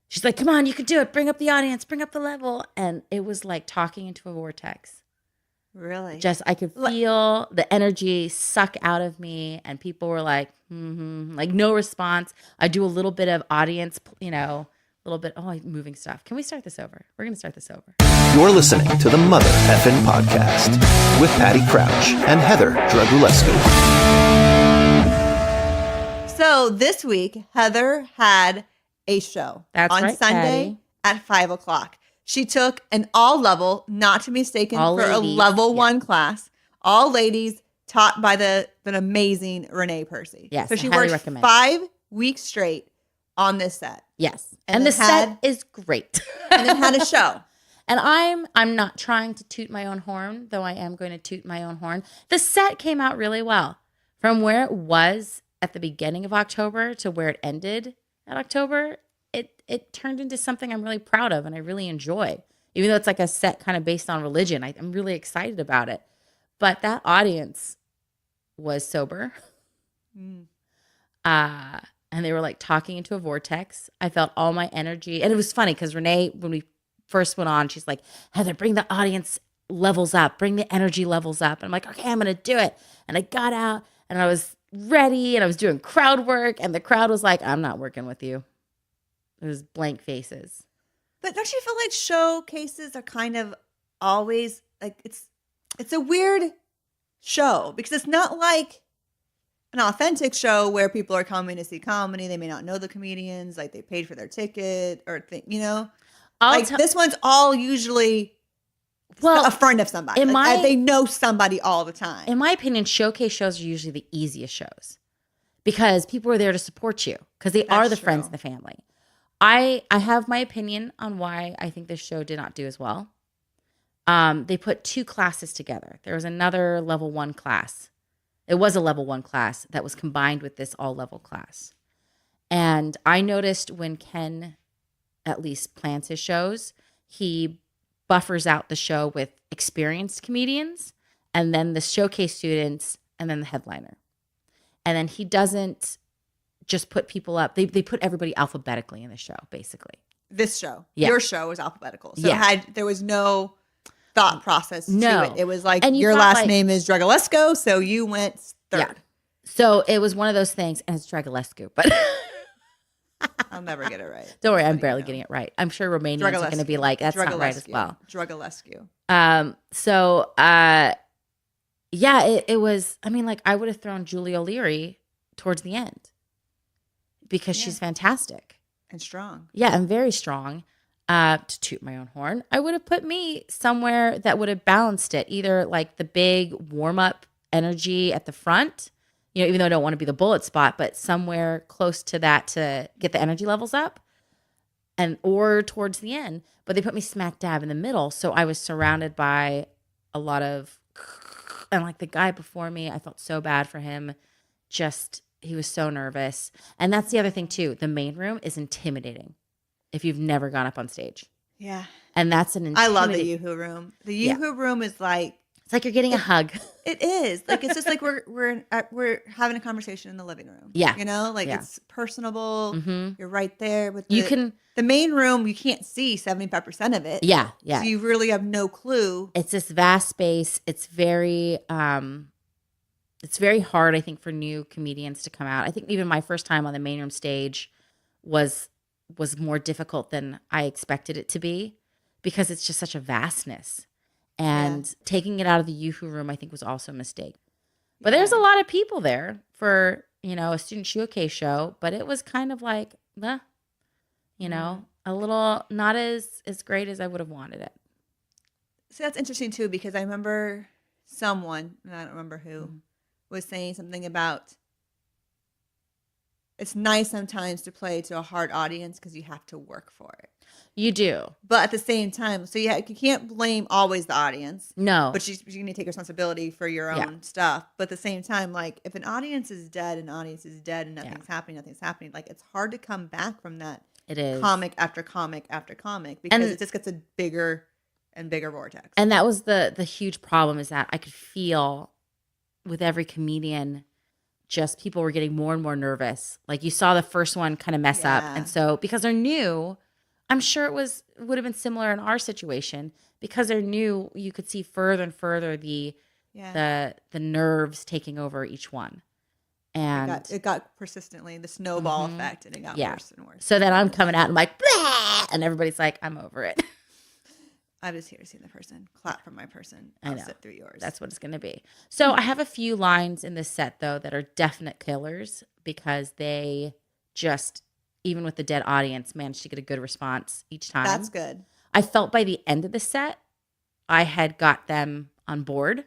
She's like, come on, you can do it. Bring up the audience, bring up the level. And it was like talking into a vortex. Really? Just, I could feel the energy suck out of me. And people were like, like no response. I do a little bit of audience, a little bit, I'm moving stuff. Can we start this over? We're going to start this over. You're listening to the Mother Effin podcast with Patti Crouch and Heather Dragulescu. So this week, Heather had a show on Sunday at 5:00. She took an all-level, not to be mistaken all for ladies. A level 1 class, all ladies taught by the amazing Renee Percy. Yes, so she I highly worked recommend 5 weeks straight on this set. Yes, and the set is great. And it had a show. And I'm not trying to toot my own horn, though I am going to toot my own horn. The set came out really well. From where it was at the beginning of October to where it ended at October, it turned into something I'm really proud of and I really enjoy. Even though it's like a set kind of based on religion, I'm really excited about it. But that audience was sober. And they were like talking into a vortex. I felt all my energy. And it was funny because Renee, when we first went on, she's like, Heather, bring the audience levels up. Bring the energy levels up. And I'm like, okay, I'm going to do it. And I got out and I was ready and I was doing crowd work. And the crowd was like, I'm not working with you. It was blank faces. But don't you feel like showcases are kind of always like it's a weird show because it's not like an authentic show where people are coming to see comedy. They may not know the comedians, like they paid for their ticket or this one's all usually a friend of somebody. They know somebody all the time. In my opinion, showcase shows are usually the easiest shows because people are there to support you because they are the friends and the family. I have my opinion on why I think this show did not do as well. They put 2 classes together. There was another level 1 class. It was a level 1 class that was combined with this all-level class. And I noticed when Ken at least plans his shows, he buffers out the show with experienced comedians and then the showcase students and then the headliner. And then he doesn't just put people up. They put everybody alphabetically in the show, basically. This show. Yeah. Your show was alphabetical. So there was no thought process to it. It was like your last name is Dragulescu, so you went third. Yeah. So it was one of those things, and it's Dragulescu, but I'll never get it right. Don't worry, I'm barely getting it right. I'm sure Romanians are going to be like, that's not right as well. Dragulescu. It was, I would have thrown Julie O'Leary towards the end because she's fantastic. And strong. Yeah, and very strong. To toot my own horn, I would have put me somewhere that would have balanced it, either like the big warm-up energy at the front, even though I don't want to be the bullet spot, but somewhere close to that to get the energy levels up, or towards the end. But they put me smack dab in the middle, so I was surrounded by a lot of, and like the guy before me, I felt so bad for him. He was so nervous. And that's the other thing too. The main room is intimidating if you've never gone up on stage. Yeah. And that's an I love the Yoo-Hoo room. The Yoo-Hoo room is like, it's like you're getting a hug. It is. Like it's just like we're having a conversation in the living room. Yeah. It's personable. Mm-hmm. You're right there with the main room, you can't see 75% of it. Yeah. Yeah. So you really have no clue. It's this vast space. It's very hard, I think, for new comedians to come out. I think even my first time on the main room stage was more difficult than I expected it to be because it's just such a vastness. And taking it out of the Yoo-Hoo room, I think, was also a mistake. But there's a lot of people there for, a student showcase show, but it was kind of like, a little not as great as I would have wanted it. So that's interesting, too, because I remember someone, and I don't remember who, was saying something about it's nice sometimes to play to a hard audience because you have to work for it. You do. But at the same time, so you can't blame always the audience. No. But you need to take responsibility for your own stuff. But at the same time, like if an audience is dead and nothing's happening, like it's hard to come back from that. It is. Comic after comic after comic because it just gets a bigger and bigger vortex. And that was the huge problem is that I could feel with every comedian just people were getting more and more nervous. Like you saw the first one kind of mess up. And so because they're new, I'm sure would have been similar in our situation because they knew you could see further and further the nerves taking over each one. And it got persistently the snowball effect, and it got worse and worse. So then I'm coming out and I'm like, "Bleh!" And everybody's like, I'm over it. I was here to see the person. Clap for my person. I'll sit through yours. That's what it's going to be. So I have a few lines in this set, though, that are definite killers because they just, even with the dead audience, managed to get a good response each time. That's good. I felt by the end of the set, I had got them on board.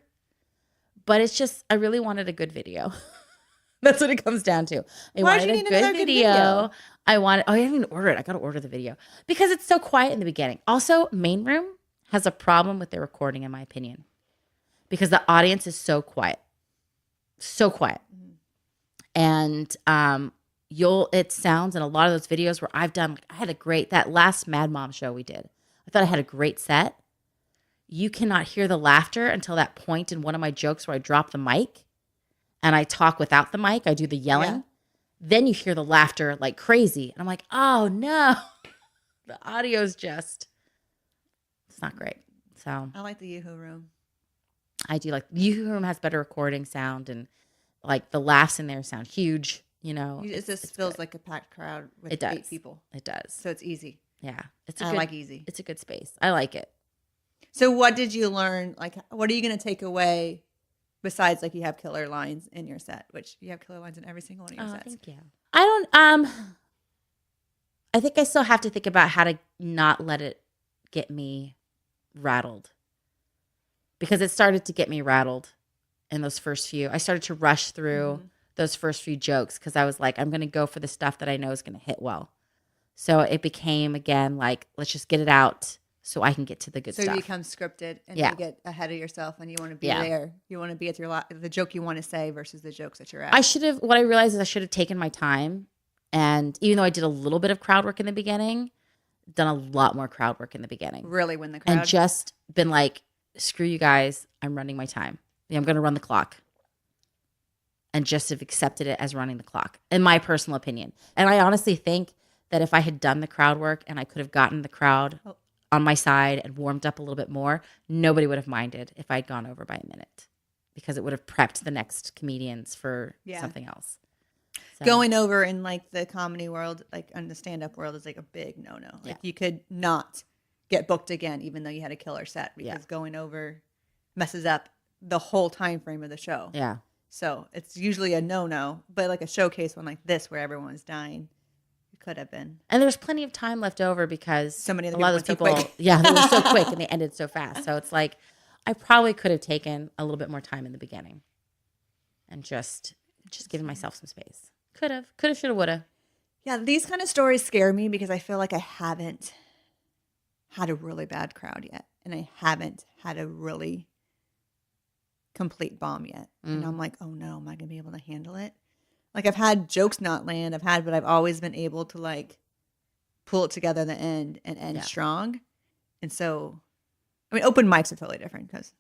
But it's just, I really wanted a good video. That's what it comes down to. I wanted a good video. I didn't even order it. I got to order the video because it's so quiet in the beginning. Also, Main Room has a problem with their recording, in my opinion, because the audience is so quiet. So quiet. And it sounds in a lot of those videos where I've done, I had that last Mad Mom show we did. I thought I had a great set. You cannot hear the laughter until that point in one of my jokes where I drop the mic and I talk without the mic. I do the yelling. Yeah. Then you hear the laughter like crazy. And I'm like, oh no, the audio's just, it's not great. So I like the Yoo-Hoo Room. I do like Yoo-Hoo Room has better recording sound and like the laughs in there sound huge. You know, it just feels good. Like a packed crowd with 8 people. It does. So it's easy. Yeah. I like easy. It's a good space. I like it. So what did you learn? Like, what are you going to take away besides like you have killer lines in your set, which you have killer lines in every single one of your sets? Thank you. I think I still have to think about how to not let it get me rattled because it started to get me rattled in those first few. I started to rush through those first few jokes because I was like, I'm going to go for the stuff that I know is going to hit well. So it became, again, like, let's just get it out so I can get to the good stuff. So you become scripted and you get ahead of yourself and you want to be there. You want to be at the joke you want to say versus the jokes that you're at. What I realized is I should have taken my time. And even though I did a little bit of crowd work in the beginning, done a lot more crowd work in the beginning. Really win the crowd. And just been like, screw you guys. I'm running my time. I'm going to run the clock. And just have accepted it as running the clock, in my personal opinion. And I honestly think that if I had done the crowd work and I could have gotten the crowd on my side and warmed up a little bit more, nobody would have minded if I'd gone over by a minute because it would have prepped the next comedians for something else. So. Going over in like the comedy world, like in the stand-up world, is like a big no-no. Like you could not get booked again, even though you had a killer set, because going over messes up the whole time frame of the show. Yeah. So it's usually a no-no, but like a showcase one like this where everyone's dying. Could have been. And there's plenty of time left over because so many of a lot of those people, they were so quick and they ended so fast. So it's like, I probably could have taken a little bit more time in the beginning and just given myself some space. Could have, should have, would have. Yeah, these kind of stories scare me because I feel like I haven't had a really bad crowd yet. And I haven't had a really complete bomb yet. And I'm like, oh no, am I going to be able to handle it? Like I've had jokes not land, but I've always been able to like pull it together at the end and end strong. And so, I mean, open mics are totally different because,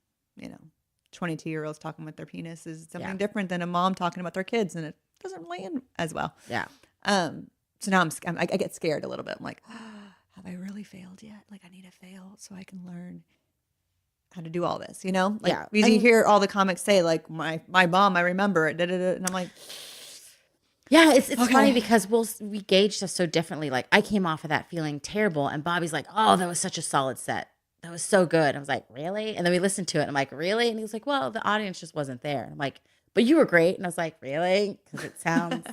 22-year-olds talking with their penis is something different than a mom talking about their kids, and it doesn't land as well. Yeah. So now I get scared a little bit. I'm like, have I really failed yet? Like I need to fail so I can learn how to do all this, Like, because you hear all the comics say like my mom, I remember it, and I'm like. Yeah, it's funny because we gauged us so differently. Like I came off of that feeling terrible, and Bobby's like, "Oh, that was such a solid set. That was so good." I was like, "Really?" And then we listened to it, and I'm like, "Really?" And he was like, "Well, the audience just wasn't there." And I'm like, "But you were great." And I was like, "Really?" Because it sounds.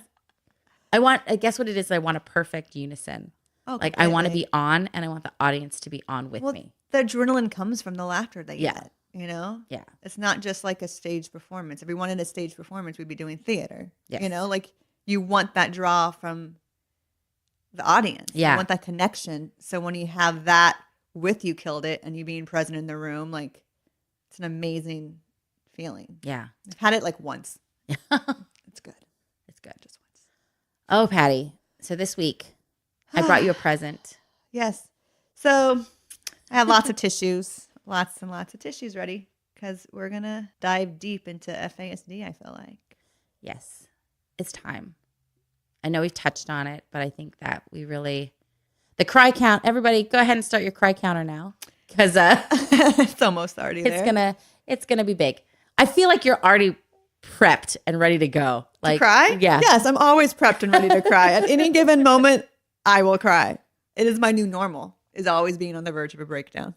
I guess what it is. I want a perfect unison. Oh, like I want to be on, and I want the audience to be on with me. The adrenaline comes from the laughter they get. Yeah, it's not just like a stage performance. If we wanted a stage performance, we'd be doing theater. Yes. Like. You want that draw from the audience. Yeah. You want that connection. So when you have that with You Killed It and you being present in the room, like it's an amazing feeling. Yeah. I've had it like once. It's good. It's good. Just once. Oh, Patti. So this week I brought you a present. Yes. So I have lots of tissues, lots and lots of tissues ready because we're going to dive deep into FASD, I feel like. Yes. It's time. I know we've touched on it, but I think that The cry count. Everybody, go ahead and start your cry counter now, because It's almost already there. It's gonna be big. I feel like you're already prepped and ready to go. Like, cry? Yeah. Yes, I'm always prepped and ready to cry. At any given moment, I will cry. It is my new normal, is always being on the verge of a breakdown.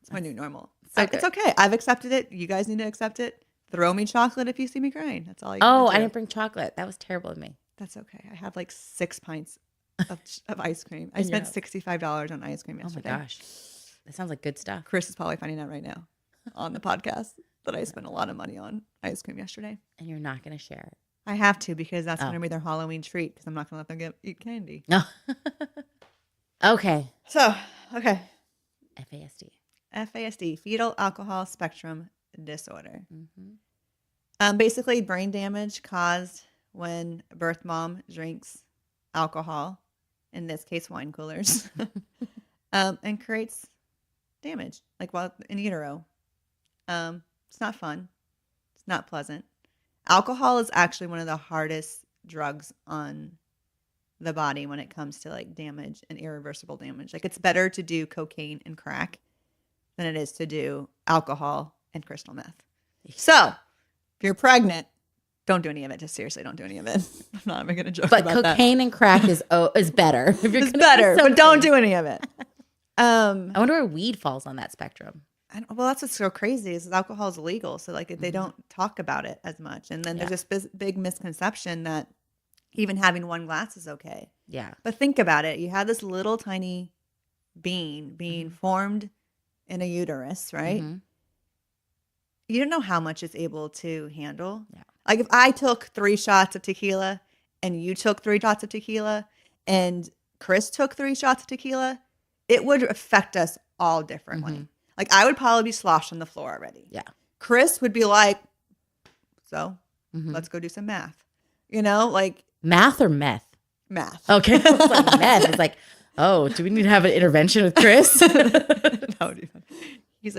It's my new normal. It's okay. I've accepted it. You guys need to accept it. Throw me chocolate if you see me crying. That's all you Oh, do. I didn't bring chocolate. That was terrible of me. That's okay. I have like 6 pints of ice cream. I spent $65 on ice cream yesterday. Oh my gosh. That sounds like good stuff. Chris is probably finding out right now on the podcast that I spent a lot of money on ice cream yesterday. And you're not going to share it. I have to, because that's going to be their Halloween treat, because I'm not going to let them eat candy. No. Okay. So, okay. FASD. FASD, fetal alcohol spectrum disorder. Basically, brain damage caused when a birth mom drinks alcohol, in this case, wine coolers, and creates damage, like while in utero. It's not fun. It's not pleasant. Alcohol is actually one of the hardest drugs on the body when it comes to like damage and irreversible damage. Like, it's better to do cocaine and crack than it is to do alcohol and crystal meth. So, if you're pregnant, don't do any of it. Just seriously, don't do any of it. I'm not even going to joke about that. But cocaine and crack is better. If you're It's better, but don't do any of it. I wonder where weed falls on that spectrum. Well, that's what's so crazy is alcohol is illegal. So like they don't talk about it as much. And then there's this big misconception that even having one glass is okay. Yeah. But think about it. You have this little tiny being being formed in a uterus, right? You don't know how much it's able to handle. Yeah. Like if I took 3 shots of tequila and you took 3 shots of tequila and Chris took 3 shots of tequila, it would affect us all differently. Like I would probably be sloshed on the floor already. Yeah. Chris would be like, so let's go do some math. You know, like math or meth? Math. Okay. It's like meth. It's like, oh, do we need to have an intervention with Chris? That would be fun. He's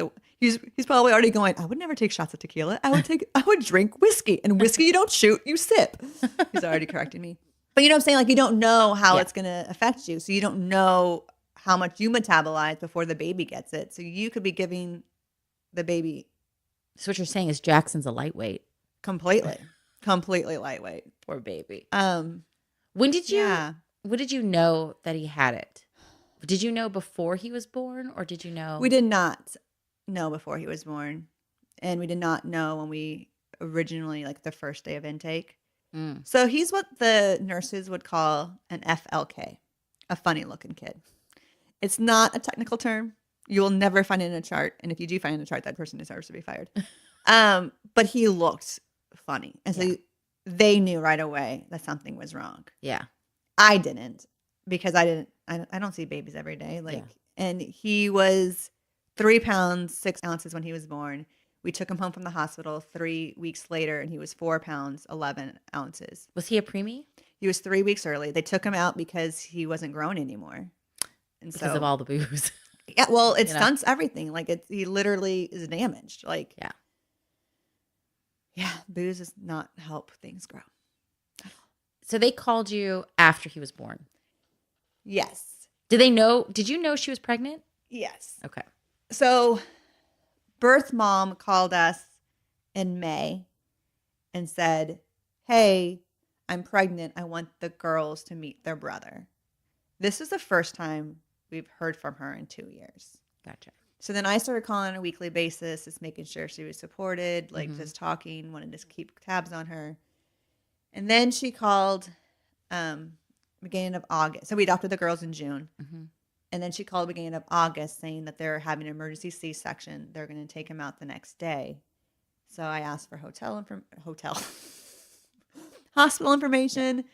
probably already going, I would never take shots of tequila. I would drink whiskey. And whiskey you don't shoot, you sip. He's already correcting me. But you know what I'm saying? Like you don't know how it's gonna affect you. So you don't know how much you metabolize before the baby gets it. So you could be giving the baby. So what you're saying is Jackson's a lightweight. Completely lightweight. Poor baby. When did you know that he had it? Did you know before he was born, or did you know? We did not know before he was born. And we did not know when we originally, like the first day of intake. So he's what the nurses would call an FLK, a funny looking kid. It's not a technical term. You will never find it in a chart. And if you do find it in a chart, that person deserves to be fired. But he looked funny. And so they knew right away that something was wrong. Yeah. I didn't, because I don't see babies every day. And he was 3 pounds, 6 ounces when he was born. We took him home from the hospital 3 weeks later, and he was 4 pounds, 11 ounces. Was he a preemie? He was 3 weeks early. They took him out because he wasn't growing anymore. And because of all the booze. Yeah, well, it stunts everything. Like he literally is damaged. Like, yeah, booze does not help things grow. So they called you after he was born? Yes. Did you know she was pregnant? Yes. Okay. So birth mom called us in May and said, hey, I'm pregnant. I want the girls to meet their brother. This is the first time we've heard from her in 2 years. Gotcha. So then I started calling on a weekly basis, just making sure she was supported, like just talking, wanted to keep tabs on her. And then she called beginning of August. So we adopted the girls in June. And then she called beginning of August saying that they're having an emergency C-section. They're going to take him out the next day. So I asked for hospital information.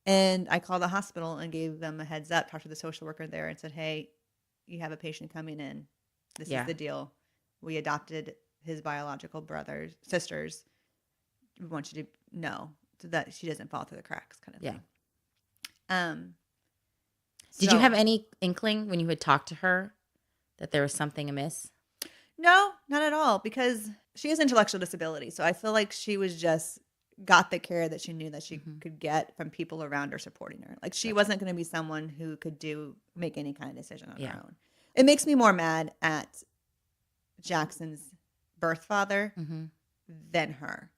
And I called the hospital and gave them a heads up, talked to the social worker there and said, hey, you have a patient coming in. This is the deal. We adopted his biological sisters. We want you to know so that she doesn't fall through the cracks kind of thing. Did you have any inkling when you had talked to her that there was something amiss? No, not at all, because she has intellectual disability. So I feel like she was just got the care that she knew that she could get from people around her supporting her. Like she wasn't going to be someone who could make any kind of decision on her own. It makes me more mad at Jackson's birth father than her.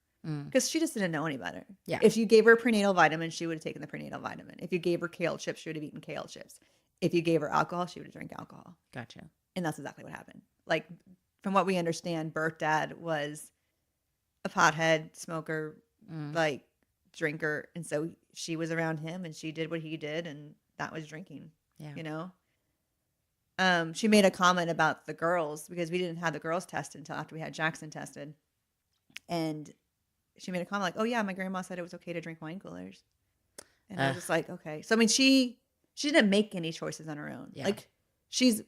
Because she just didn't know any better. Yeah. If you gave her prenatal vitamin, she would have taken the prenatal vitamin. If you gave her kale chips, she would have eaten kale chips. If you gave her alcohol, she would have drank alcohol. Gotcha. And that's exactly what happened. Like, from what we understand, birth dad was a pothead, smoker, like, drinker. And so she was around him and she did what he did, and that was drinking. Yeah. You know? She made a comment about the girls, because we didn't have the girls tested until after we had Jackson tested. And she made a comment like, "Oh yeah, my grandma said it was okay to drink wine coolers," and I was just like, "Okay." So I mean, she didn't make any choices on her own. Yeah. Like she's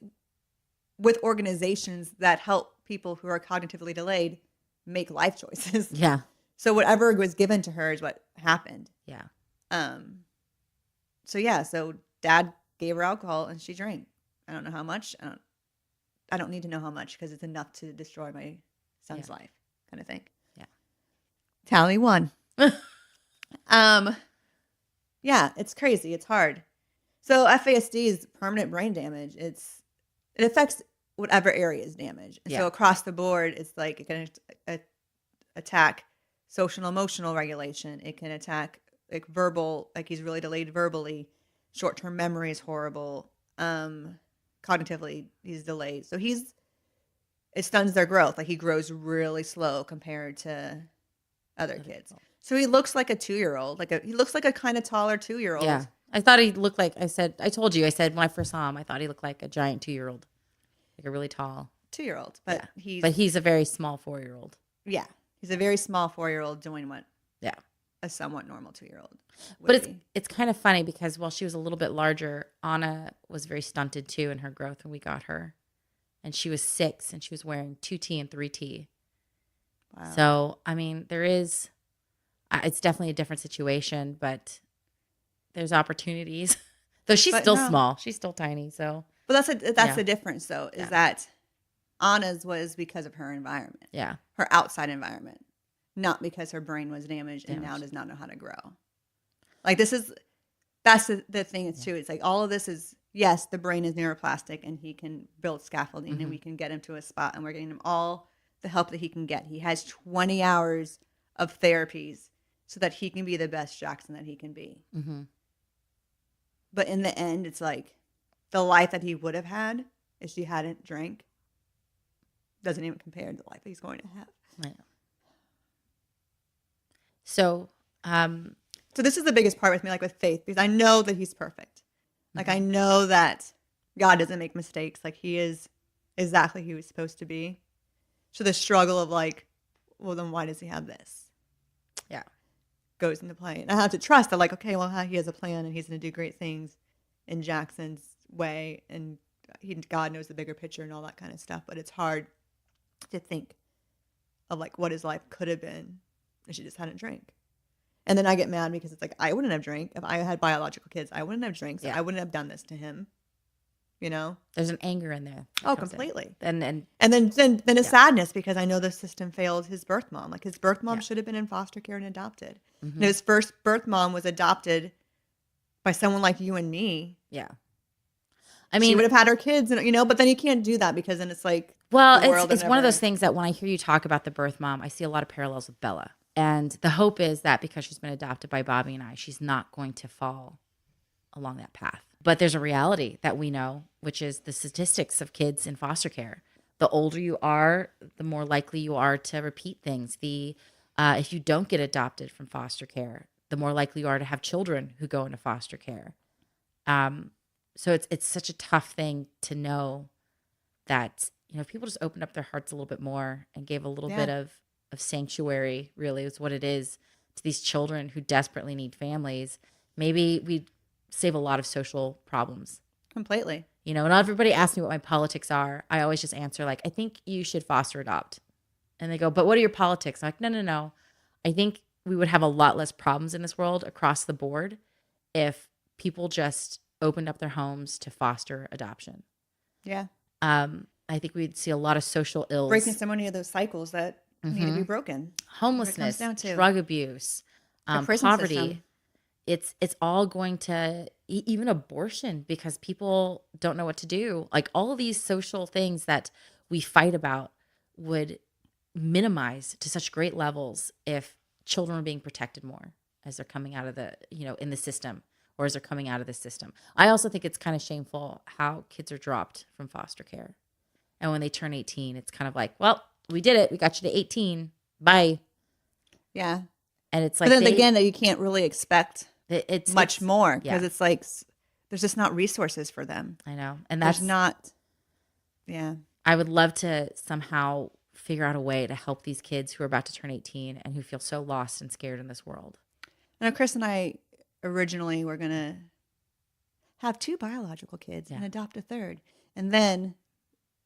with organizations that help people who are cognitively delayed make life choices. Yeah. So whatever was given to her is what happened. Yeah. So yeah. So dad gave her alcohol and she drank. I don't know how much. I don't need to know how much, because it's enough to destroy my son's life, kind of thing. Tally won. Yeah, it's crazy. It's hard. So FASD is permanent brain damage. It affects whatever area is damaged. And so across the board, it's like it can attack social and emotional regulation. It can attack like verbal, like he's really delayed verbally. Short-term memory is horrible. Cognitively, he's delayed. So it stuns their growth. Like he grows really slow compared to other kids. So he looks like a 2-year-old. He looks like a kind of taller 2-year-old. Yeah. I thought he looked like, I told you when I first saw him, I thought he looked like a giant 2-year-old. Like a really tall 2-year-old. But he's a very small 4-year-old. Yeah. He's a very small 4-year-old doing what a somewhat normal 2-year-old. But it's kind of funny because while she was a little bit larger, Anna was very stunted too in her growth when we got her. And she was 6 and she was wearing 2T and 3T. Wow. So, I mean, it's definitely a different situation, but there's opportunities. Though she's still small. She's still tiny, so. But that's the difference, though, is that Anna's was because of her environment. Yeah. Her outside environment. Not because her brain was damaged and now does not know how to grow. Like, that's the thing, too. It's like all of this is, yes, the brain is neuroplastic and he can build scaffolding and we can get him to a spot and we're getting him all the help that he can get. He has 20 hours of therapies so that he can be the best Jackson that he can be. Mm-hmm. But in the end, it's like the life that he would have had if she hadn't drank doesn't even compare to the life that he's going to have. I know. So this is the biggest part with me, like with Faith, because I know that he's perfect. Like I know that God doesn't make mistakes. Like he is exactly who he's supposed to be. So the struggle of like, well, then why does he have this? Yeah. Goes into play. And I have to trust that, like, okay, well, he has a plan and he's going to do great things in Jackson's way. And God knows the bigger picture and all that kind of stuff. But it's hard to think of like what his life could have been if she just hadn't drank. And then I get mad because it's like, I wouldn't have drank. If I had biological kids, I wouldn't have drank. So I wouldn't have done this to him. You know? There's an anger in there. Oh, completely. And then a sadness because I know the system failed his birth mom. Like his birth mom should have been in foster care and adopted. Mm-hmm. And his first birth mom was adopted by someone like you and me. Yeah. I mean, she would have had her kids, and but then you can't do that because then it's like, well, it's one of those things that when I hear you talk about the birth mom, I see a lot of parallels with Bella. And the hope is that because she's been adopted by Bobby and I, she's not going to fall along that path. But there's a reality that we know, which is the statistics of kids in foster care. The older you are, the more likely you are to repeat things. If you don't get adopted from foster care, the more likely you are to have children who go into foster care. So it's such a tough thing to know that, if people just opened up their hearts a little bit more and gave a little bit of sanctuary, really is what it is, to these children who desperately need families, maybe we'd save a lot of social problems. Completely. And everybody asks me what my politics are. I always just answer like, I think you should foster adopt. And they go, but what are your politics? I'm like, no. I think we would have a lot less problems in this world across the board if people just opened up their homes to foster adoption. Yeah. I think we'd see a lot of social ills. Breaking so many of those cycles that need to be broken. Homelessness, down to. drug abuse, prison poverty. system. It's all going to even abortion, because people don't know what to do. Like, all of these social things that we fight about would minimize to such great levels if children were being protected more as they're coming out of the, in the system, or as they're coming out of the system. I also think it's kind of shameful how kids are dropped from foster care. And when they turn 18, it's kind of like, well, we did it. We got you to 18. Bye. Yeah. And it's like, but then again, you can't really expect it's much more, because yeah. it's like there's just not resources for them. I know. And that's not. Yeah. I would love to somehow figure out a way to help these kids who are about to turn 18 and who feel so lost and scared in this world. Now, Chris and I originally were going to have 2 biological kids and adopt a third. And then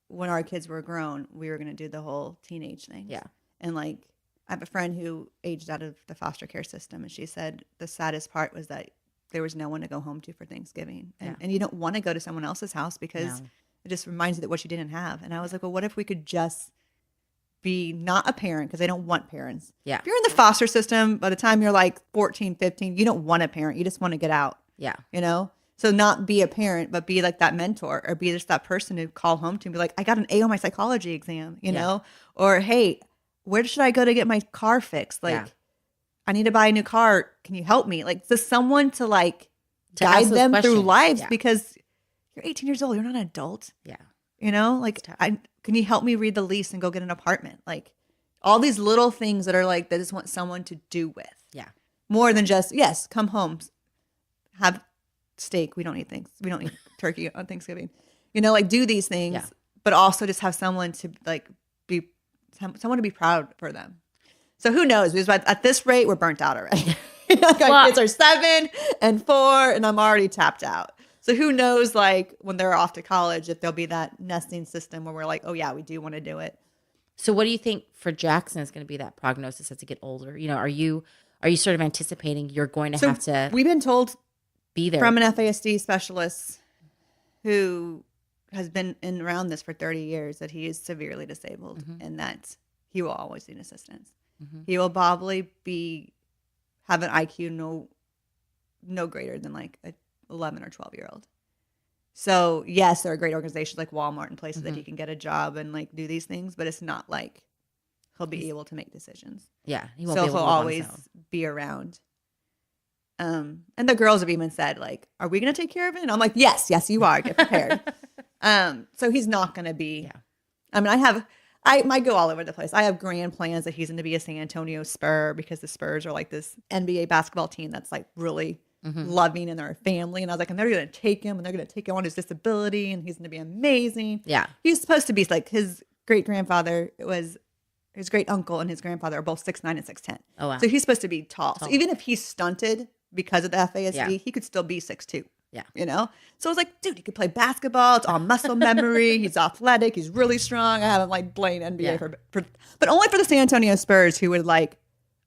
when our kids were grown, we were going to do the whole teenage thing. Yeah. And like, I have a friend who aged out of the foster care system, and she said the saddest part was that there was no one to go home to for Thanksgiving. And you don't want to go to someone else's house, because it just reminds you that what you didn't have. And I was like, well, what if we could just be not a parent, because they don't want parents. Yeah. If you're in the foster system, by the time you're like 14, 15, you don't want a parent. You just want to get out. Yeah. So not be a parent, but be like that mentor, or be just that person to call home to and be like, I got an A on my psychology exam, know? Or, hey, where should I go to get my car fixed? Like, I need to buy a new car. Can you help me? Like, just someone to like guide them through lives, because you're 18 years old. You're not an adult. Yeah. Like, can you help me read the lease and go get an apartment? Like, all these little things that are like, they just want someone to do with. Yeah. More than just, yes, come home, have steak. We don't eat things. We don't eat turkey on Thanksgiving. Like, do these things, but also just have someone to like someone to be proud for them. So who knows? Because at this rate, we're burnt out already. Our kids are 7 and 4, and I'm already tapped out. So who knows, like, when they're off to college, if there'll be that nesting system where we're like, oh yeah, we do want to do it. So what do you think for Jackson is going to be that prognosis as they get older? Are you sort of anticipating you're going to have to We've been told be there from an FASD specialist who has been around this for 30 years that he is severely disabled, and that he will always need assistance. He will probably have an IQ no greater than like a 11 or 12-year-old. So yes, there are great organizations like Walmart and places that he can get a job and like do these things, but it's not like he'll be able to make decisions. Yeah, he won't so be able he'll to always be around. And the girls have even said, like, are we going to take care of it? And I'm like, yes, you are. Get prepared. So he's not going to be. Yeah. I mean, I might go all over the place. I have grand plans that he's going to be a San Antonio Spur, because the Spurs are like this NBA basketball team that's like really loving, and they're a family. And I was like, and they're going to take him, and they're going to take him on his disability, and he's going to be amazing. Yeah. He's supposed to be like, his great grandfather was his great uncle, and his grandfather are both 6'9" and 6'10". Oh, wow. So he's supposed to be tall. So even if he's stunted because of the FASD, he could still be 6'2". Yeah. So I was like, dude, he could play basketball. It's all muscle memory. He's athletic. He's really strong. I haven't like played NBA for but only for the San Antonio Spurs, who would like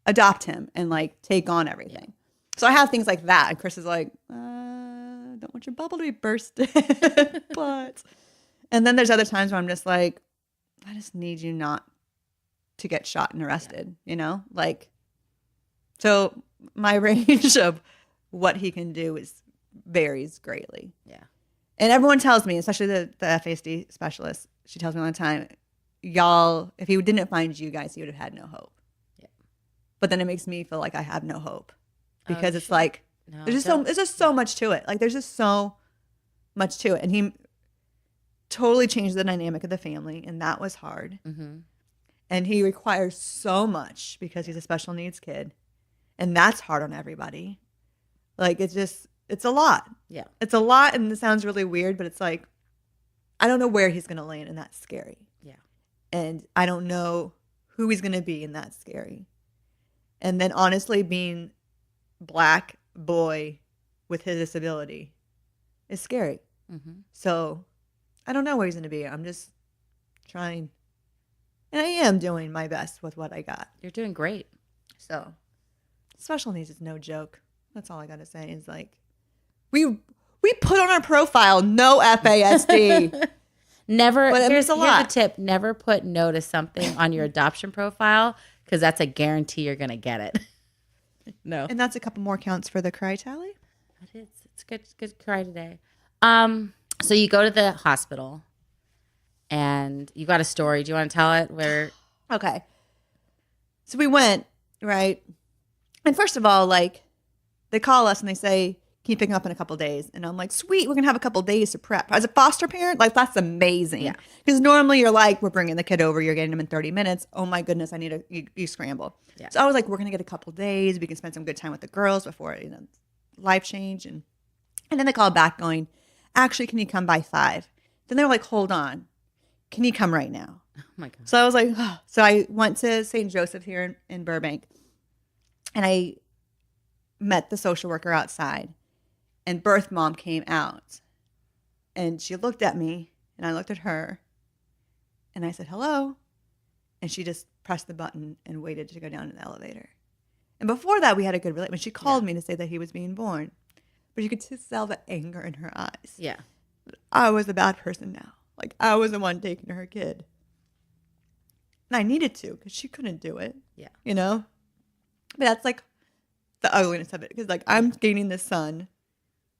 adopt him and like take on everything. Yeah. So I have things like that. And Chris is like, don't want your bubble to be bursted. And then there's other times where I'm just like, I just need you not to get shot and arrested, like, so my range of what he can do varies greatly. Yeah. And everyone tells me, especially the FASD specialist, she tells me all the time, y'all, if he didn't find you guys, he would have had no hope. Yeah. But then it makes me feel like I have no hope, because it's like, there's just so much to it. Like, there's just so much to it. And he totally changed the dynamic of the family, and that was hard. And he requires so much because he's a special needs kid. And that's hard on everybody. Like, it's a lot. Yeah. It's a lot, and it sounds really weird, but it's like, I don't know where he's going to land, and that's scary. Yeah. And I don't know who he's going to be, and that's scary. And then honestly, being Black boy with his disability is scary. So I don't know where he's going to be. I'm just trying. And I am doing my best with what I got. You're doing great. So special needs is no joke. That's all I got to say is like, we put on our profile, no FASD. Never. But Here's a lot. the tip: never put no to something on your adoption profile because that's a guarantee you're gonna get it. No, And that's a couple more counts for the cry tally. it is. It's good. Good cry today. So you go to the hospital, and you got a story. Do you want to tell it? Where? Okay. So we went, right? And first of all, like, they call us and they say, can you pick him up in a couple days? And I'm like, sweet, we're going to have a couple days to prep. As a foster parent, like, that's amazing. Yeah. Because normally you're like, we're bringing the kid over, you're getting him in 30 minutes. Oh my goodness, I need you scramble. Yeah. So I was like, we're going to get a couple days. We can spend some good time with the girls before, life change. And then they called back going, actually, can you come by 5? Then they were like, hold on. Can you come right now? Oh my god. So I was like, oh. So I went to St. Joseph here in Burbank, and I met the social worker outside, and birth mom came out, and she looked at me, and I looked at her, and I said, hello. And she just pressed the button and waited to go down in the elevator. And before that, we had a good relationship. She called me to say that he was being born, but you could just tell the anger in her eyes. Yeah. I was a bad person now. Like, I was the one taking her kid. And I needed to because she couldn't do it. Yeah. But that's like the ugliness of it. Because, like, I'm gaining this son,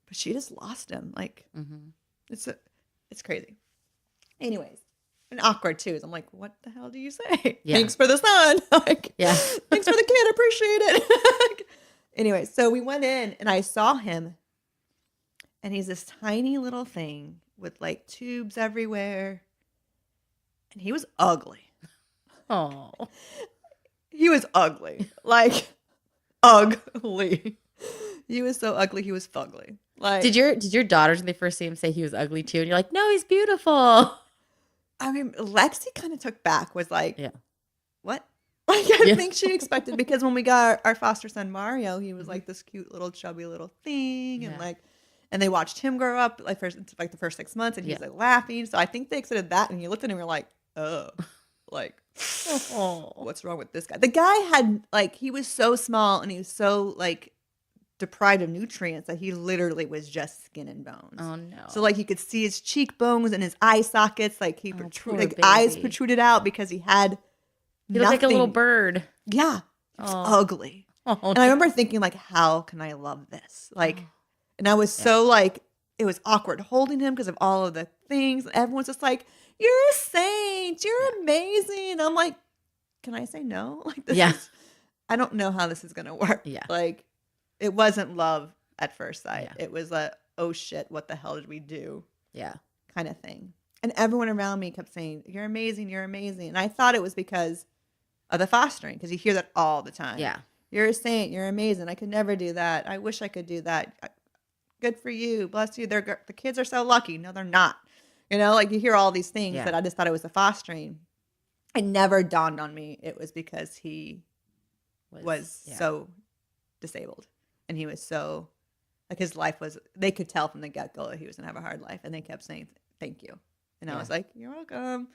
but she just lost him. Like, it's crazy. Anyways, and awkward too. So I'm like, what the hell do you say? Yeah. Thanks for the son. Like, Yeah. thanks for the kid. Appreciate it. Anyway, so we went in and I saw him. And he's this tiny little thing with like tubes everywhere. And he was ugly. Oh. He was ugly. Like, ugly. He was so ugly, he was fugly. Like, Did your daughters, when they first see him, say he was ugly too? And you're like, no, he's beautiful. I mean, Lexi kind of took back, was like, Yeah. what? Like, I think she expected, because when we got our foster son Mario, he was like this cute little chubby little thing. And like, and they watched him grow up like the first 6 months, and he was like laughing. So I think they accepted that. And you looked at him and were like, oh, like, what's wrong with this guy? The guy had like, he was so small and he was so like deprived of nutrients that he literally was just skin and bones. Oh no. So like you could see his cheekbones and his eye sockets, like he poor eyes baby. protruded out because he had He looked like a little bird. Yeah. It was ugly. Oh, And I remember thinking like, how can I love this? Like, and I was so like, it was awkward holding him because of all of the things. Everyone's just like, you're a saint. You're amazing. I'm like, can I say no? Like, this is, I don't know how this is going to work. Yeah. Like, it wasn't love at first sight. Yeah. It was a, oh shit, what the hell did we do? Yeah. Kind of thing. And everyone around me kept saying, you're amazing. You're amazing. And I thought it was because of the fostering, because you hear that all the time. Yeah. You're a saint. You're amazing. I could never do that. I wish I could do that. Good for you. Bless you. The kids are so lucky. No, they're not. Like you hear all these things that I just thought it was the fostering. It never dawned on me it was because he was so disabled. And he was so, like his life was, they could tell from the get-go that he was going to have a hard life. And they kept saying, thank you. And I was like, you're welcome.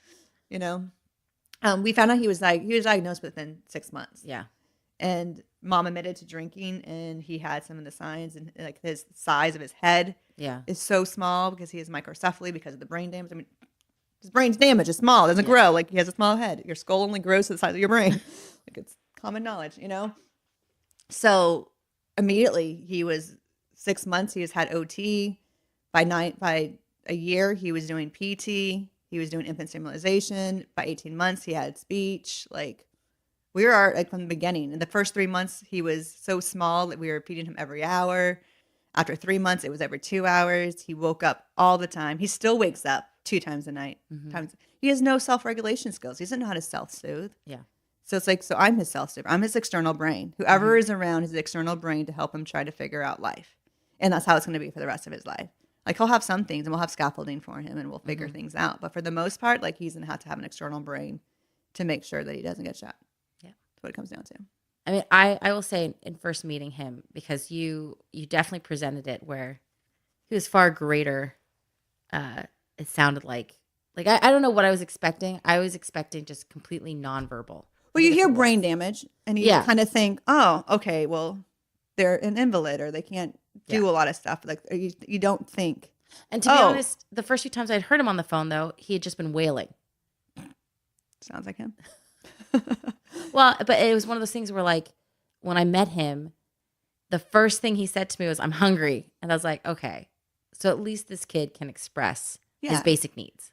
We found out he was diagnosed within 6 months. Yeah. And mom admitted to drinking, and he had some of the signs, and like his size of his head is so small because he has microcephaly because of the brain damage. I mean, his brain's damaged. It's small. It doesn't grow. Like, he has a small head. Your skull only grows to the size of your brain. Like, it's common knowledge, So immediately he was 6 months. He has had OT. By a year, he was doing PT. He was doing infant stimulation. By 18 months, he had speech. Like, we were like from the beginning. In the first 3 months, he was so small that we were feeding him every hour. After 3 months, it was every 2 hours. He woke up all the time. He still wakes up 2 times a night. He has no self-regulation skills. He doesn't know how to self-soothe. Yeah. So it's like, so I'm his self-soother. I'm his external brain. Whoever is around his external brain to help him try to figure out life. And that's how it's going to be for the rest of his life. Like, he'll have some things, and we'll have scaffolding for him, and we'll figure things out. But for the most part, like, he's going to have an external brain to make sure that he doesn't get shot. Yeah. That's what it comes down to. I mean, I will say in first meeting him, because you definitely presented it where he was far greater. It sounded like I don't know what I was expecting. I was expecting just completely nonverbal. Well, you hear brain damage, and you kind of think, oh, okay, well, they're an invalid, or they can't do a lot of stuff. Like, you don't think. And to be honest, the first few times I'd heard him on the phone, though, he had just been wailing. Sounds like him. Well, but it was one of those things where, like, when I met him, the first thing he said to me was, "I'm hungry." And I was like, okay. So at least this kid can express his basic needs,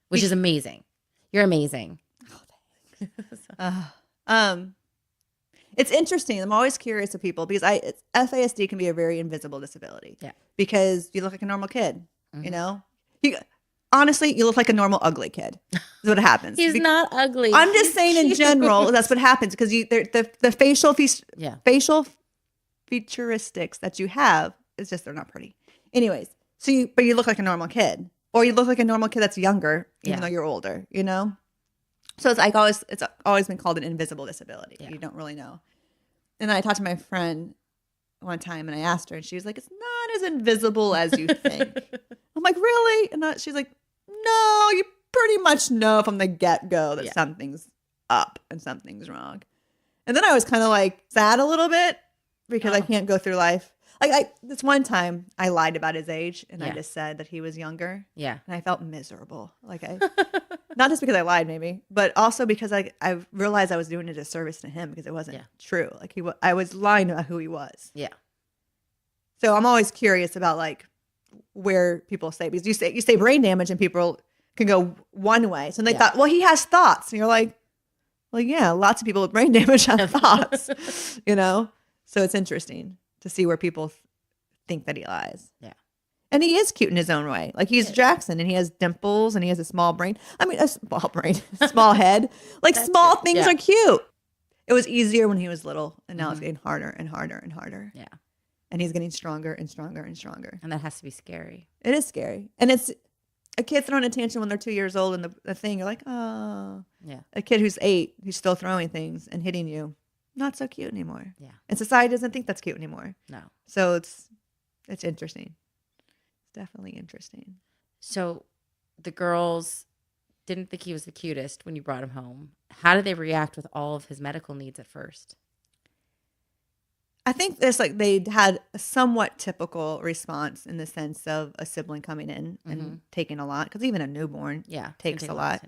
which is amazing. You're amazing. Oh, thanks. It's interesting. I'm always curious of people because FASD can be a very invisible disability. Yeah. Because you look like a normal kid, you know? Honestly, you look like a normal ugly kid. Is what happens. He's not ugly. I'm just saying in general, that's what happens because the facial featuristics that you have is just they're not pretty. Anyways, but you look like a normal kid, or you look like a normal kid that's younger, even though you're older. You know, so it's like it's always been called an invisible disability. Yeah. You don't really know. And I talked to my friend one time, and I asked her, and she was like, "It's not as invisible as you think." I'm like, "Really?" And she's like, "No, you pretty much know from the get-go that something's up and something's wrong." And then I was kind of like sad a little bit because I can't go through life. Like this one time I lied about his age and I just said that he was younger. Yeah. And I felt miserable. Like not just because I lied maybe, but also because I realized I was doing a disservice to him because it wasn't true. Like I was lying about who he was. Yeah. So I'm always curious about like where people say, because you say brain damage and people can go one way. So they thought, well, he has thoughts. And you're like, well, yeah, lots of people with brain damage have thoughts, you know? So it's interesting to see where people think that he lies. Yeah. And he is cute in his own way. Like he's Jackson and he has dimples and he has a small brain. I mean, a small head. Like small things are cute. It was easier when he was little and now it's getting harder and harder and harder. Yeah. And he's getting stronger and stronger and stronger. And that has to be scary. It is scary. And it's a kid throwing a tantrum when they're 2 years old and the thing, you're like, oh. Yeah. A kid who's 8, who's still throwing things and hitting you. Not so cute anymore. Yeah. And society doesn't think that's cute anymore. No. So it's interesting. It's definitely interesting. So the girls didn't think he was the cutest when you brought him home. How did they react with all of his medical needs at first? I think it's like they had a somewhat typical response in the sense of a sibling coming in and taking a lot. Because even a newborn takes a lot.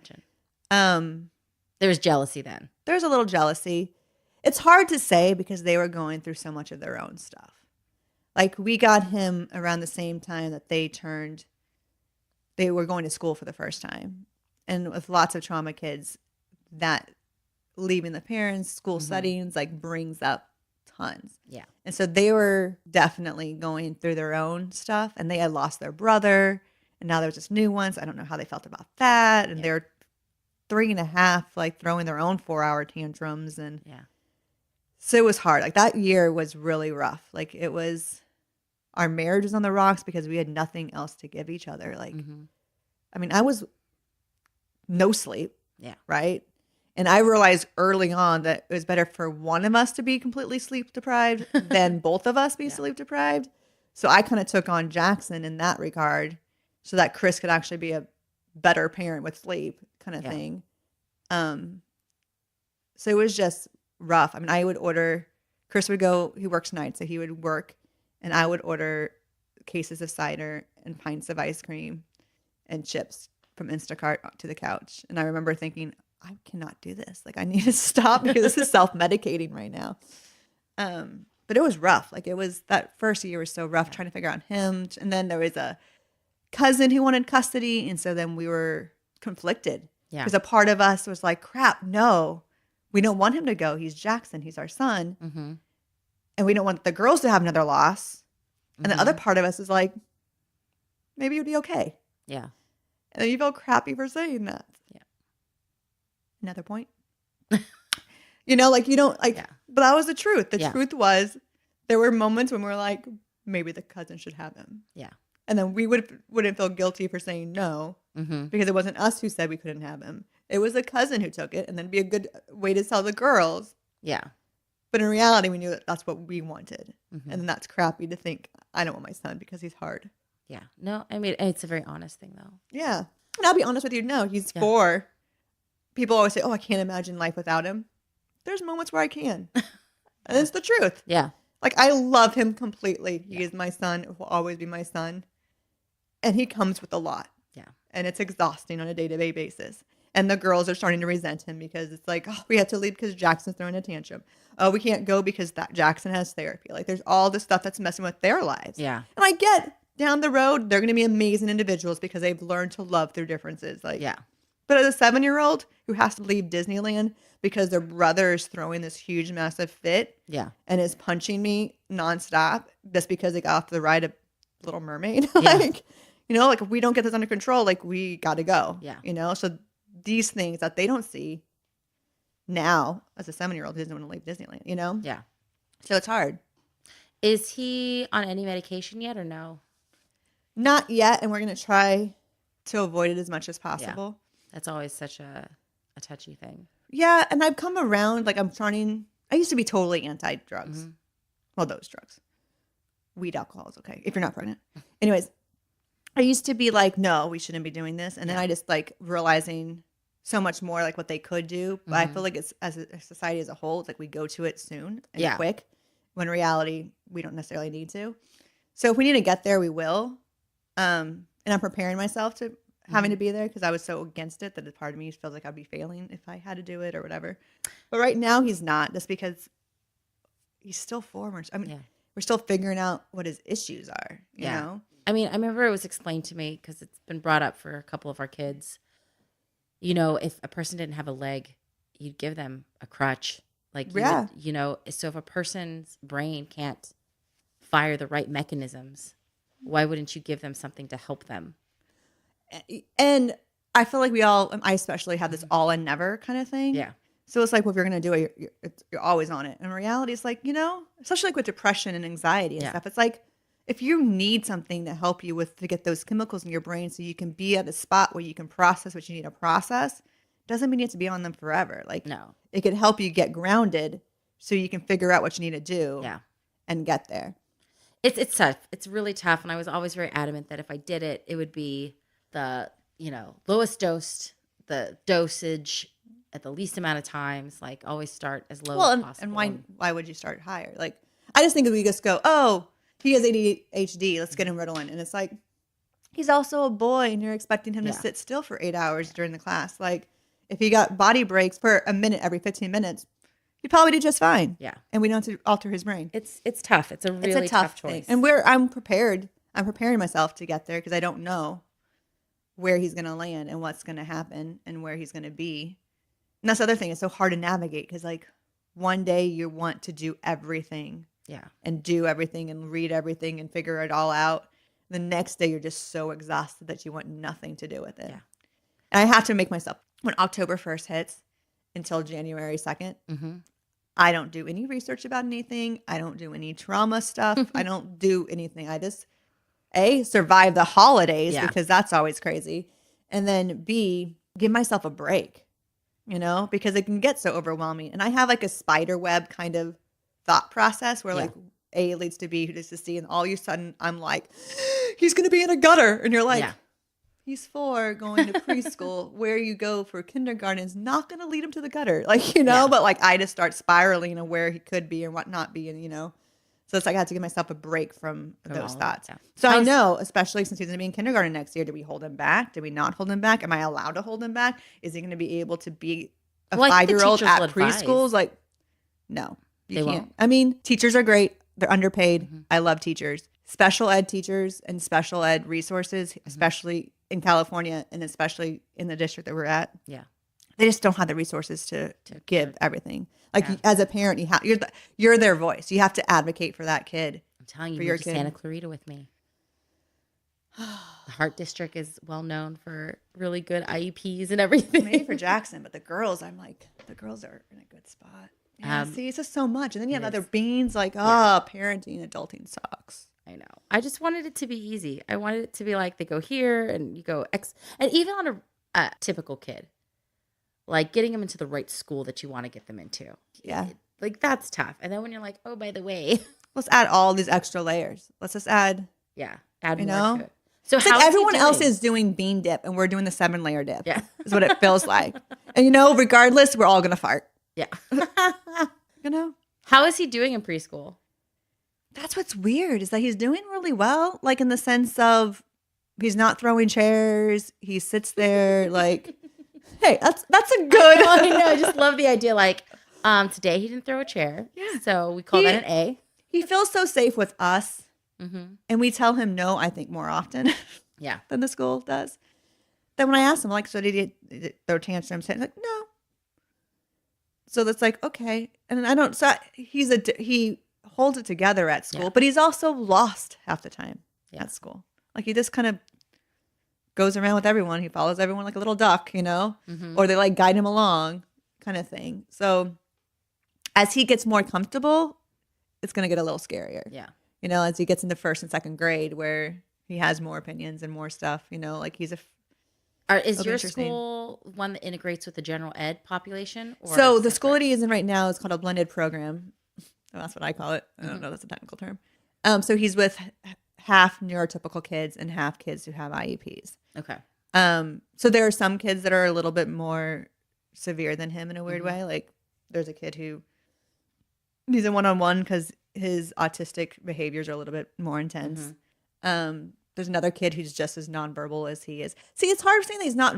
There was jealousy then. There's a little jealousy. It's hard to say because they were going through so much of their own stuff. Like we got him around the same time that they were going to school for the first time. And with lots of trauma kids, that leaving the parents, school settings, like brings up tons. Yeah. And so they were definitely going through their own stuff and they had lost their brother and now there was this new one. So I don't know how they felt about that. And they're 3.5, like throwing their own 4-hour tantrums and so it was hard. Like that year was really rough. Like it was, our marriage was on the rocks because we had nothing else to give each other. Like, I mean, I was no sleep. Yeah. Right. And I realized early on that it was better for one of us to be completely sleep deprived than both of us be sleep deprived. So I kind of took on Jackson in that regard so that Chris could actually be a better parent with sleep kind of thing. So it was just rough. I mean, I would order, Chris would go, he works nights, so he would work, and I would order cases of cider and pints of ice cream and chips from Instacart to the couch. And I remember thinking, I cannot do this. Like, I need to stop because this is self-medicating right now. But it was rough. Like, it was, that first year was so rough trying to figure out him. And then there was a cousin who wanted custody, and so then we were conflicted. Yeah. Because a part of us was like, crap, no. We don't want him to go. He's Jackson. He's our son. And we don't want the girls to have another loss. And the other part of us is like, maybe it would be okay. Yeah. And then you feel crappy for saying that. Yeah. Another point. You know, like you don't like, but that was the truth. The truth was there were moments when we were like, maybe the cousin should have him. Yeah. And then we wouldn't feel guilty for saying no because it wasn't us who said we couldn't have him. It was a cousin who took it, and then be a good way to tell the girls. Yeah. But in reality, we knew that that's what we wanted. And then that's crappy to think, I don't want my son because he's hard. Yeah. No, I mean, it's a very honest thing, though. Yeah. And I'll be honest with you. No, he's 4. People always say, oh, I can't imagine life without him. There's moments where I can. And it's the truth. Yeah. Like, I love him completely. He is my son. Will always be my son. And he comes with a lot. Yeah. And it's exhausting on a day-to-day basis. And the girls are starting to resent him because it's like, oh, we have to leave because Jackson's throwing a tantrum. Oh, we can't go because that Jackson has therapy. Like, there's all this stuff that's messing with their lives. Yeah. And I get down the road, they're going to be amazing individuals because they've learned to love their differences. Like, Yeah. But as a 7-year-old who has to leave Disneyland because their brother is throwing this huge, massive fit Yeah. and is punching me nonstop just because they got off the ride of Little Mermaid. Yeah. Like, you know, like if we don't get this under control, like we got to go. Yeah. You know, so these things that they don't see now as a 7-year-old who doesn't want to leave Disneyland, you know? Yeah. So it's hard. Is he on any medication yet or no? Not yet. And we're going to try to avoid it as much as possible. That's always such a touchy thing. Yeah. And I've come around, like I used to be totally anti-drugs. Mm-hmm. Well, those drugs. Weed, alcohol is okay if you're not pregnant. Anyways, I used to be like, no, we shouldn't be doing this. And then I just like realizing so much more like what they could do. But I feel like it's as a society as a whole, it's like we go to it soon and quick when in reality, we don't necessarily need to. So if we need to get there, we will. And I'm preparing myself to having to be there because I was so against it that a part of me feels like I'd be failing if I had to do it or whatever. But right now he's not, just because he's still 4. I mean, we're still figuring out what his issues are, you know? I mean, I remember it was explained to me because it's been brought up for a couple of our kids. You know, if a person didn't have a leg, you'd give them a crutch. Like, you know, so if a person's brain can't fire the right mechanisms, why wouldn't you give them something to help them? And I feel like I especially have this all and never kind of thing. Yeah. So it's like, well, if you're going to do it, you're always on it. And in reality, it's like, you know, especially like with depression and anxiety and stuff, it's like, if you need something to help you to get those chemicals in your brain so you can be at a spot where you can process what you need to process, doesn't mean you have to be on them forever. Like, no, it could help you get grounded so you can figure out what you need to do and get there. It's tough. It's really tough. And I was always very adamant that if I did it, it would be the, you know, lowest the dosage at the least amount of times. Like, always start as low as possible. And why would you start higher? Like, I just think if we just go, oh, he has ADHD, let's get him Ritalin. And it's like, he's also a boy and you're expecting him to sit still for 8 hours during the class. Like, if he got body breaks for a minute every 15 minutes, he'd probably do just fine. Yeah. And we don't have to alter his brain. It's tough. It's a really tough choice. Thing. And I'm prepared. I'm preparing myself to get there because I don't know where he's going to land and what's going to happen and where he's going to be. And that's the other thing. It's so hard to navigate because, like, one day you want to do everything. Yeah. And do everything and read everything and figure it all out. The next day you're just so exhausted that you want nothing to do with it. Yeah. And I have to make myself, when October 1st hits until January 2nd, I don't do any research about anything. I don't do any trauma stuff. I don't do anything. I just, A, survive the holidays because that's always crazy. And then B, give myself a break, you know, because it can get so overwhelming. And I have like a spider web kind of thought process where like A leads to B, who leads to C, and all of a sudden I'm like, he's going to be in a gutter. And you're like, he's 4 going to preschool. Where you go for kindergarten is not going to lead him to the gutter. Like, you know, but like I just start spiraling of where he could be and what not be. And, you know, so it's like I had to give myself a break from those thoughts. So I know, especially since he's going to be in kindergarten next year, do we hold him back? Do we not hold him back? Am I allowed to hold him back? Is he going to be able to be a 5-year-old at preschools? Like, no. You can't. Won't. I mean, teachers are great. They're underpaid. I love teachers. Special ed teachers and special ed resources, especially in California and especially in the district that we're at. Yeah. They just don't have the resources to give everything. Like as a parent, you're their voice. You have to advocate for that kid. I'm telling you, you're Santa Clarita with me. The Heart District is well known for really good IEPs and everything. Maybe for Jackson, but the girls, I'm like, the girls are in a good spot. Yeah, see, it's just so much. And then you have other beans like, parenting, adulting sucks. I know. I just wanted it to be easy. I wanted it to be like they go here and you go and even on a typical kid, like getting them into the right school that you want to get them into. Yeah. Like that's tough. And then when you're like, oh, by the way, let's add all these extra layers. Let's just add. Yeah. Add more to it. So it's like everyone else is doing bean dip and we're doing the 7-layer dip. Yeah. Is what it feels like. And you know, regardless, we're all going to fart. Yeah. You know? How is he doing in preschool? That's what's weird is that he's doing really well. Like in the sense of He's not throwing chairs. He sits there like, hey, that's a good. I know. I just love the idea. Like, today he didn't throw a chair. Yeah. So we call that an A. He feels so safe with us. And we tell him no, I think, more often than the school does. Then when I ask him, like, so did he throw tantrums? He's like, no. So that's like, okay. And I don't, so he holds it together at school, but he's also lost half the time at school. Like, he just kind of goes around with everyone. He follows everyone like a little duck, you know, or they like guide him along kind of thing. So as he gets more comfortable, it's going to get a little scarier. Yeah. You know, as he gets into first and second grade where he has more opinions and more stuff, you know, like he's is your school one that integrates with the general ed population? Or so the school that he is in right now is called a blended program. So that's what I call it. I don't know. That's a technical term. So he's with half neurotypical kids and half kids who have IEPs. Okay. So there are some kids that are a little bit more severe than him in a weird way. Like there's a kid who he's a one-on-one because his autistic behaviors are a little bit more intense. There's another kid who's just as nonverbal as he is. See, it's hard saying that he's not.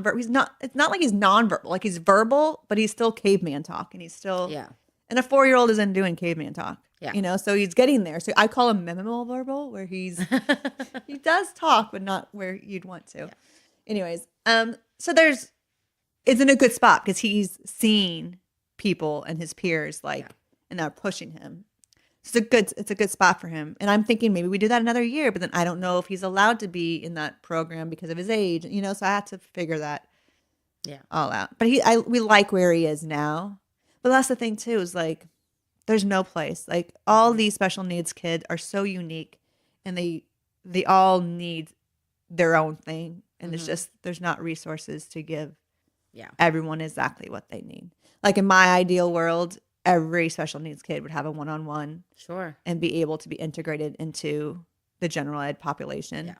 It's not like he's nonverbal. Like he's verbal, but he's still caveman talk, and he's still. Yeah. And a 4-year-old isn't doing caveman talk. Yeah. You know, so he's getting there. So I call him minimal verbal, where he does talk, but not where you'd want to. Yeah. Anyways, so it's in a good spot because he's seeing people and his peers and they're pushing him. So it's a good spot for him. And I'm thinking maybe we do that another year, but then I don't know if he's allowed to be in that program because of his age, you know, so I had to figure that all out. But we like where he is now. But that's the thing too, is like, there's no place. Like all these special needs kids are so unique and they all need their own thing. And it's just, there's not resources to give everyone exactly what they need. Like in my ideal world, every special needs kid would have a one-on-one. Sure. And be able to be integrated into the general ed population. Yeah.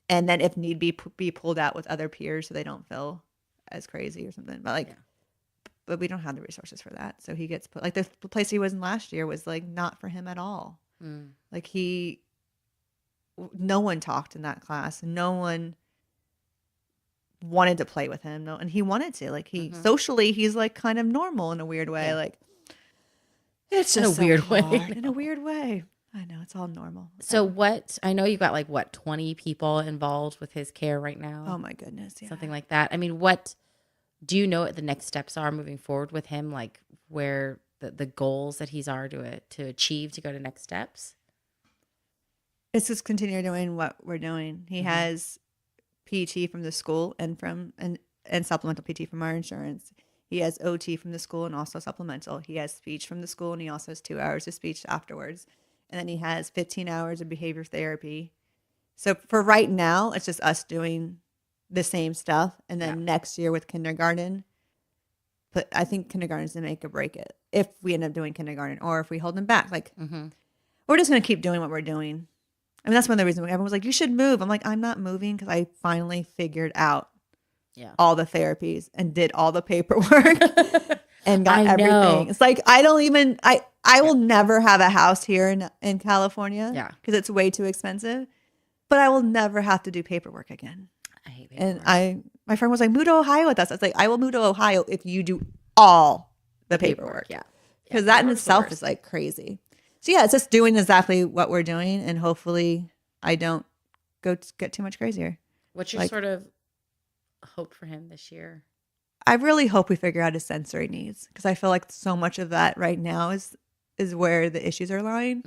And then if need be pulled out with other peers so they don't feel as crazy or something. But but we don't have the resources for that. So he gets put, like the place he was in last year was like not for him at all. Like no one talked in that class. No one wanted to play with him. No, and he wanted to. Like socially, he's like kind of normal in a weird way. Yeah. Like it's just in a weird way. In a weird way. I know, it's all normal. So I know you've got 20 people involved with his care right now. Oh my goodness. Yeah. Something like that. I mean, what do you know what the next steps are moving forward with him? Like where the goals that he's are to achieve to go to next steps? It's just continue doing what we're doing. He has PT from the school and supplemental PT from our insurance. He has OT from the school and also supplemental. He has speech from the school and he also has 2 hours of speech afterwards. And then he has 15 hours of behavior therapy. So for right now, it's just us doing the same stuff. And then next year with kindergarten, but I think kindergarten is going to make or break it if we end up doing kindergarten or if we hold them back. Like we're just going to keep doing what we're doing. I mean, that's one of the reasons everyone was like, you should move. I'm like, I'm not moving because I finally figured out all the therapies and did all the paperwork and got everything. It's like, I will never have a house here in California because it's way too expensive, but I will never have to do paperwork again. I hate paperwork. And my friend was like, move to Ohio with us. I was like, I will move to Ohio if you do all the paperwork. Yeah. Because that in itself is like crazy. So yeah, it's just doing exactly what we're doing, and hopefully I don't get too much crazier. What's your sort of hope for him this year? I really hope we figure out his sensory needs because I feel like so much of that right now is where the issues are lying,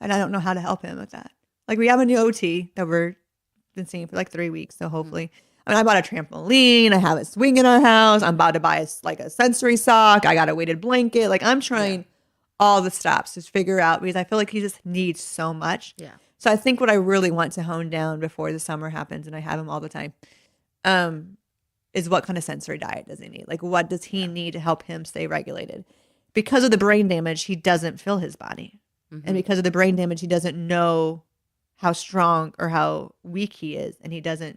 and I don't know how to help him with that. Like we have a new OT that we've been seeing for like 3 weeks, so hopefully. I mean, I bought a trampoline. I have a swing in our house. I'm about to buy a sensory sock. I got a weighted blanket. Like I'm trying all the steps to figure out because I feel like he just needs so much. Yeah. So I think what I really want to hone down before the summer happens, and I have him all the time, is what kind of sensory diet does he need? Like what does he need to help him stay regulated? Because of the brain damage, he doesn't feel his body. And because of the brain damage, he doesn't know how strong or how weak he is. And he doesn't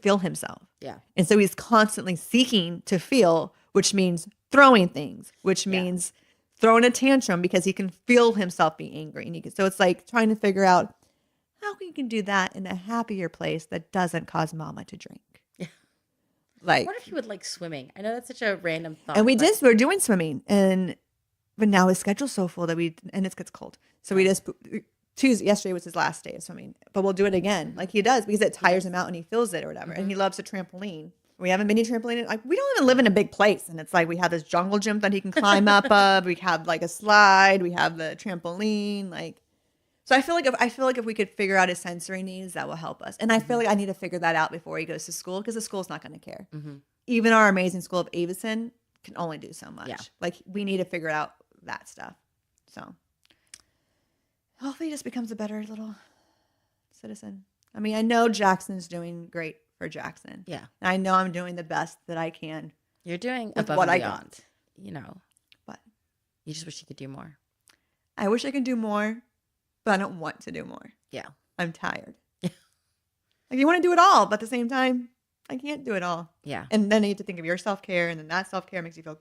feel himself. Yeah. And so he's constantly seeking to feel, which means throwing things, which means throwing a tantrum because he can feel himself being angry. And so it's like trying to figure out how you can do that in a happier place that doesn't cause mama to drink. Yeah. Like, what if you would like swimming? I know that's such a random thought. and we're doing swimming, but now his schedule's so full and it gets cold. So we just, yesterday was his last day of swimming, but we'll do it again. Like he does, because it tires him out and he feels it or whatever. And he loves a trampoline. We haven't been to trampoline. Like we don't even live in a big place. And it's like, we have this jungle gym that he can climb up of. We have like a slide. We have the trampoline. Like, so I feel like if we could figure out his sensory needs, that will help us. And I feel like I need to figure that out before he goes to school, because the school's not going to care. Even our amazing school of Avison can only do so much. Yeah. Like we need to figure out that stuff. So hopefully he just becomes a better little citizen. I mean, I know Jackson's doing great for Jackson. Yeah. And I know I'm doing the best that I can. You're doing with above what and I beyond. got. You know. But You just wish you could do more. I wish I could do more, but I don't want to do more. Yeah. I'm tired. Yeah. Like you want to do it all, but at the same time, I can't do it all. Yeah. And then you have to think of your self-care, and then that self-care makes you feel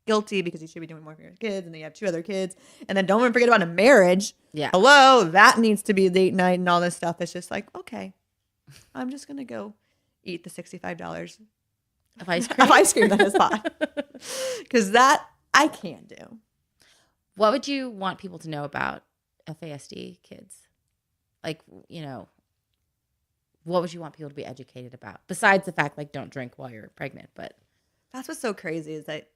guilty because you should be doing more for your kids, and then you have 2 other kids, and then don't even forget about a marriage. Yeah. Hello, that needs to be date night and all this stuff. It's just like, okay, I'm just gonna go eat the $65 Of ice cream. of ice cream that is bought, because that I can't do. What would you want people to know about FASD kids? Like, you know, what would you want people to be educated about? Besides the fact, like, don't drink while you're pregnant. But That's what's so crazy, is that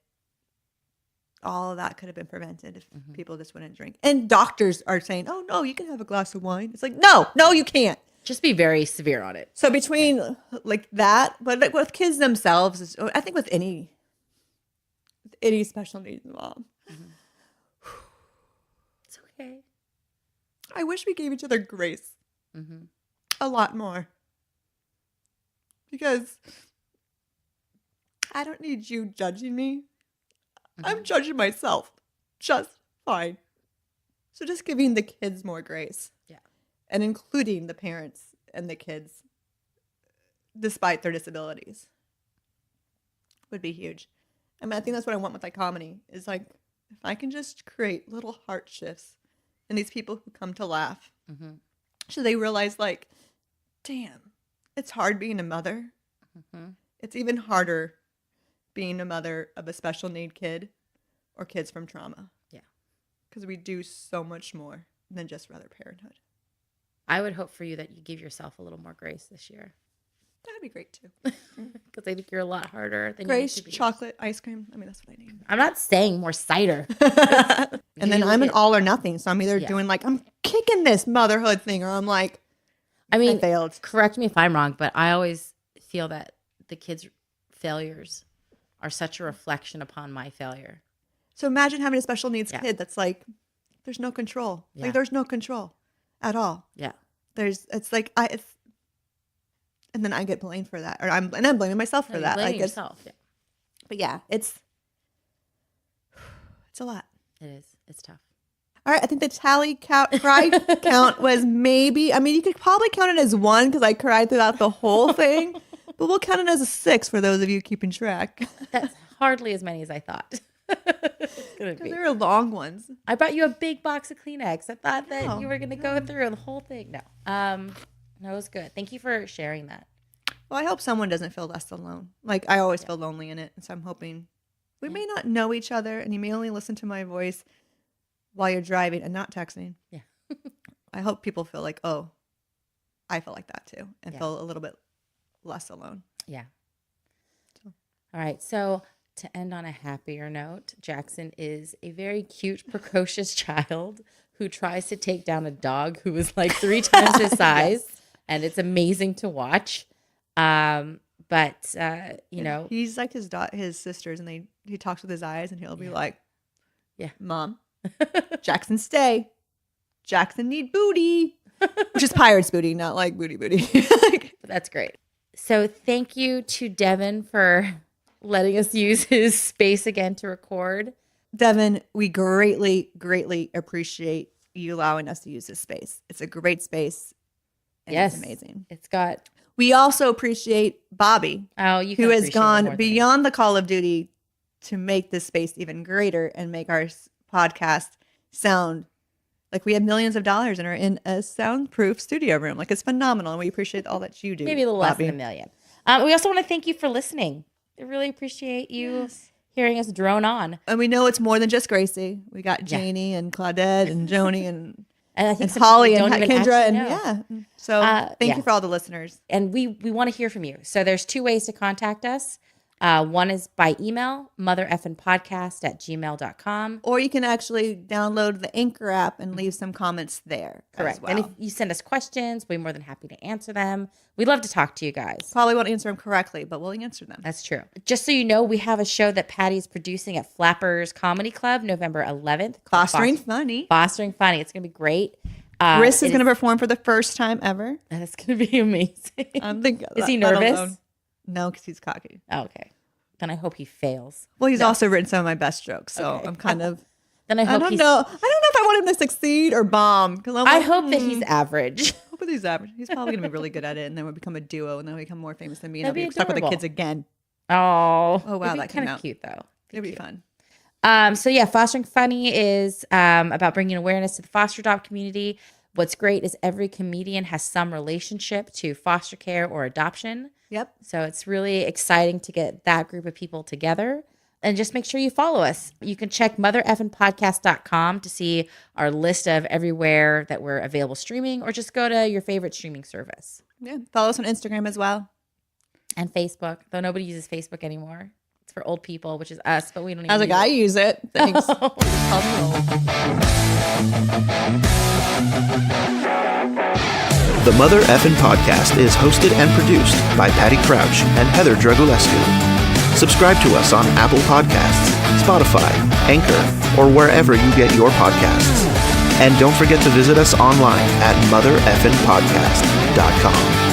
all of that could have been prevented if people just wouldn't drink. And doctors are saying, oh, no, you can have a glass of wine. It's like, no, you can't. just be very severe on it. So between like that, but like with kids themselves, I think with any special needs mom, It's okay. I wish we gave each other grace a lot more, because I don't need you judging me. I'm judging myself just fine. So just giving the kids more grace. Yeah. And including the parents and the kids, despite their disabilities, would be huge. I mean, I think that's what I want with like comedy, is like, if I can just create little heart shifts in these people who come to laugh, so they realize like, damn, it's hard being a mother. It's even harder being a mother of a special need kid or kids from trauma. Yeah. Because we do so much more than just rather parenthood. I would hope for you that you give yourself a little more grace this year. That'd be great too. Because I think you're a lot harder than Grace, you need to be. chocolate, ice cream. I mean, that's what I need. I'm not saying more cider. And then I'm an all or nothing. So I'm either doing like, I'm kicking this motherhood thing, or I'm like, I mean, I failed. Correct me if I'm wrong, but I always feel that the kids' failures are such a reflection upon my failure. So imagine having a special needs kid that's like, there's no control. Yeah. Like there's no control at all. Yeah. And then I get blamed for that, or I'm blaming myself for that. Blaming Like yourself. Yeah. But yeah, it's a lot. It is. It's tough. All right, I think the cry count was maybe, I mean, you could probably count it as 1 because I cried throughout the whole thing, but we'll count it as a 6 for those of you keeping track. That's hardly as many as I thought. There are long ones. I brought you a big box of Kleenex. I thought that you were going to go through the whole thing. No. No, it was good. Thank you for sharing that. Well, I hope someone doesn't feel less alone. Like, I always feel lonely in it, and so I'm hoping we may not know each other, and you may only listen to my voice while you're driving and not texting. Yeah. I hope people feel like, oh, I feel like that too, and feel a little bit less alone. Yeah. So. All right. So to end on a happier note, Jackson is a very cute, precocious child who tries to take down a dog who is like 3 times his size. Yes. And it's amazing to watch. But you know, he's like his sisters, and he talks with his eyes, and he'll be like, yeah, Mom, Jackson stay. Jackson need booty, which is pirates booty, not like booty. That's great. So thank you to Devin for letting us use his space again to record. Devin, we greatly, greatly appreciate you allowing us to use this space. It's a great space. And yes, it's amazing. It's got. We also appreciate Bobby, who has gone beyond the Call of Duty to make this space even greater and make our podcast sound Like we have millions of dollars and are in a soundproof studio room. Like it's phenomenal. And we appreciate all that you do. Maybe a little less Bobby. than $1 million. We also want to thank you for listening. I really appreciate you hearing us drone on. And we know it's more than just Gracie. We got Janie and Claudette and Joni and I think some Holly people and don't even Kendra. And actually know. So thank you for all the listeners. And we want to hear from you. So there's 2 ways to contact us. One is by email, motherefnpodcast@gmail.com. Or you can actually download the Anchor app and leave some comments there. Correct. As well. And if you send us questions, we're more than happy to answer them. We'd love to talk to you guys. Probably won't answer them correctly, but we'll answer them. That's true. Just so you know, we have a show that Patty's producing at Flappers Comedy Club, November 11th. Fostering Funny. Fostering Funny. It's going to be great. Chris is going to perform for the first time ever. That's going to be amazing. Is he nervous? No, because he's cocky. Oh, okay. Then I hope he fails. Well, he's also written some of my best jokes, so Okay. I'm kind of. Then I hope don't know. I don't know if I want him to succeed or bomb. Because I hope that he's average. I hope that he's average. He's probably going to be really good at it, and then we'll become a duo, and then we'll become more famous than me, and I'll That'd be be stuck with the adorable. kids again. Oh wow, it'd be that came kind of out. cute though. It'll be fun. So yeah, Fostering Funny is about bringing awareness to the foster adopt community. What's great is every comedian has some relationship to foster care or adoption. Yep. So it's really exciting to get that group of people together. And just make sure you follow us. You can check motherefnpodcast.com to see our list of everywhere that we're available streaming, or just go to your favorite streaming service. Yeah. Follow us on Instagram as well. And Facebook, though nobody uses Facebook anymore. It's for old people, which is us, but we don't even I was like, I use it. Thanks. The Mother Effin Podcast is hosted and produced by Patti Crouch and Heather Dragulescu. Subscribe to us on Apple Podcasts, Spotify, Anchor, or wherever you get your podcasts. And don't forget to visit us online at motherefnpodcast.com.